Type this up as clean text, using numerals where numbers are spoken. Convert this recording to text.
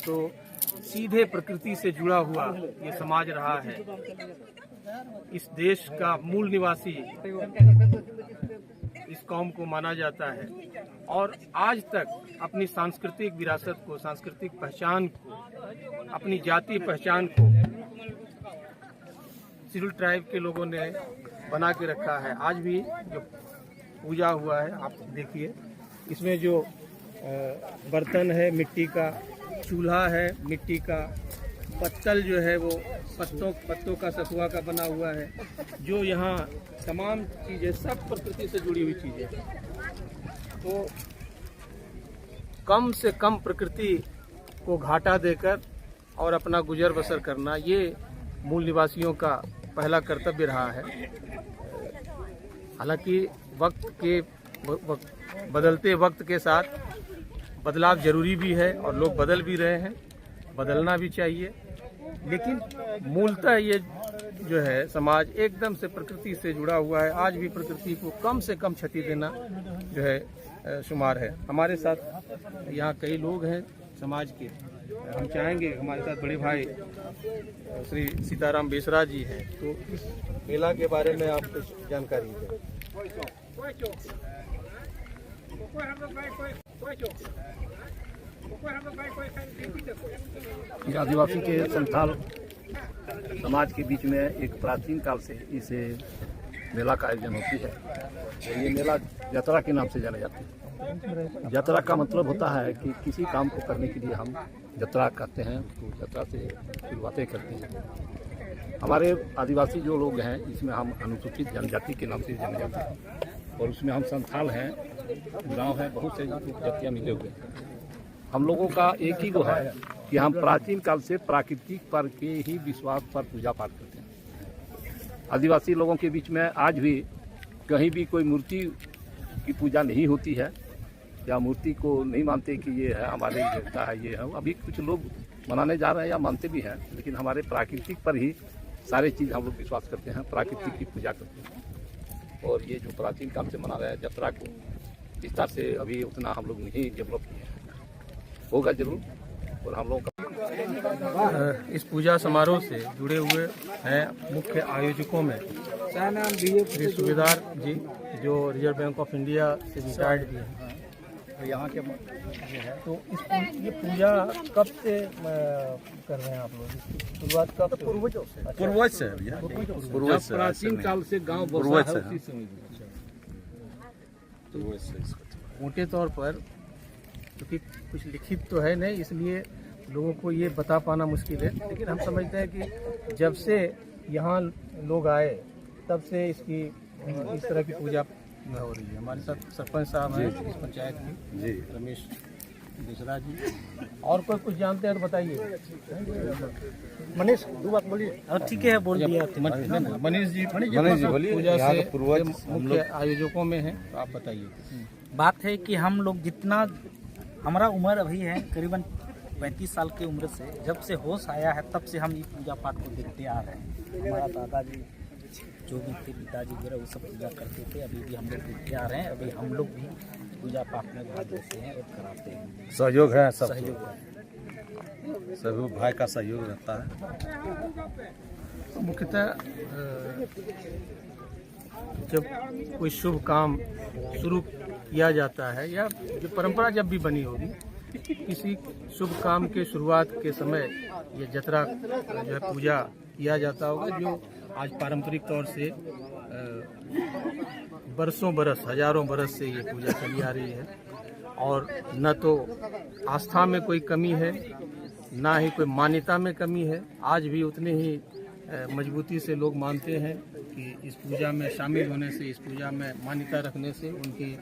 तो सीधे प्रकृति से जुड़ा हुआ ये समाज रहा है। इस देश का मूल निवासी इस कौम को माना जाता है और आज तक अपनी सांस्कृतिक विरासत को, सांस्कृतिक पहचान को, अपनी जातीय पहचान को शेड्यूल ट्राइब के लोगों ने बना के रखा है। आज भी जो पूजा हुआ है, आप देखिए, इसमें जो बर्तन है मिट्टी का, चूल्हा है मिट्टी का, पत्तल जो है वो पत्तों का सतुआ का बना हुआ है। जो यहाँ तमाम चीज़ें सब प्रकृति से जुड़ी हुई चीज़ें, तो कम से कम प्रकृति को घाटा देकर और अपना गुजर बसर करना, ये मूल निवासियों का पहला कर्तव्य रहा है। हालांकि बदलते वक्त के साथ बदलाव जरूरी भी है और लोग बदल भी रहे हैं, बदलना भी चाहिए, लेकिन मूलतः ये जो है समाज एकदम से प्रकृति से जुड़ा हुआ है। आज भी प्रकृति को कम से कम क्षति देना जो है शुमार है। हमारे साथ यहाँ कई लोग हैं समाज के, हम चाहेंगे हमारे साथ बड़े भाई श्री सीताराम बेसरा जी हैं, तो इस मेला के बारे में आप कुछ जानकारी दें। आदिवासी के संथाल समाज के बीच में एक प्राचीन काल से इस मेला का आयोजन होती है और ये मेला यात्रा के नाम से जाना जाता है। यात्रा का मतलब होता है कि किसी काम को करने के लिए हम यात्रा करते हैं, तो यात्रा से शुरुआतें करते हैं। हमारे आदिवासी जो लोग हैं, इसमें हम अनुसूचित जनजाति के नाम से जाने जाते हैं और उसमें हम संथाल हैं, गांव है, बहुत से जातियाँ मिले हुए हैं। हम लोगों का एक ही वो है कि हम प्राचीन काल से प्राकृतिक पर के ही विश्वास पर पूजा पाठ करते हैं। आदिवासी लोगों के बीच में आज भी कहीं भी कोई मूर्ति की पूजा नहीं होती है या मूर्ति को नहीं मानते कि ये है हमारे देवता है, ये है। अभी कुछ लोग मनाने जा रहे हैं या मानते भी हैं, लेकिन हमारे प्राकृतिक पर ही सारे चीज़ हम लोग विश्वास करते हैं, प्राकृतिक की पूजा करते हैं। और ये जो प्राचीन काल से मना रहे हैं यात्रा को, विस्तार से अभी उतना हम लोग नहीं डेवलप किए हैं, होगा जरूर। और हम लोग इस पूजा समारोह से जुड़े हुए हैं मुख्य आयोजकों में श्री सूबेदार जी, जो रिजर्व बैंक ऑफ इंडिया से रिटायर्ड भी हैं यहाँ के। तो ये पूजा कब से कर रहे हैं आप लोग? शुरुआत कब? पूर्वज से भैया, प्राचीन काल से गांव बसा है उसी समय। तो मोटे तौर पर क्योंकि कुछ लिखित तो है नहीं, इसलिए लोगों को ये बता पाना मुश्किल है, लेकिन हम समझते हैं कि जब से यहाँ लोग आए तब से इसकी इस तरह की पूजा हो रही है। हमारे साथ सरपंच साहब हैं इस पंचायत के जी, रमेश बेसरा जी। और कोई कुछ जानते हैं तो बताइए। मनीष, दो बात बोलिए। ठीक है, बोल दिया मनीष जी बोलिए। पूजा से मुख्य आयोजकों में हैं, तो आप बताइए। बात है कि हम लोग जितना, हमारा उम्र अभी है करीबन 35 साल की उम्र से, जब से होश आया है तब से हम ये पूजा पाठ को देखते आ रहे हैं। हमारा दादाजी जो भी थे, पिताजी वगैरह, वो सब पूजा करते थे, अभी भी हम लोग देखते आ रहे हैं। अभी हम लोग भी पूजा पाठ में भाग लेते हैं और कराते हैं। सहयोग है, सब सहयोग है, सभी भाई का सहयोग रहता है। तो मुख्यतः जब कोई शुभ काम शुरू किया जाता है या जो परंपरा जब भी बनी होगी, किसी शुभ काम के शुरुआत के समय ये जतरा जो है पूजा किया जाता होगा, जो आज पारंपरिक तौर से बरसों बरस, हजारों बरस से ये पूजा चली आ रही है। और न तो आस्था में कोई कमी है, ना ही कोई मान्यता में कमी है। आज भी उतने ही मजबूती से लोग मानते हैं कि इस पूजा में शामिल होने से, इस पूजा में मान्यता रखने से उनकी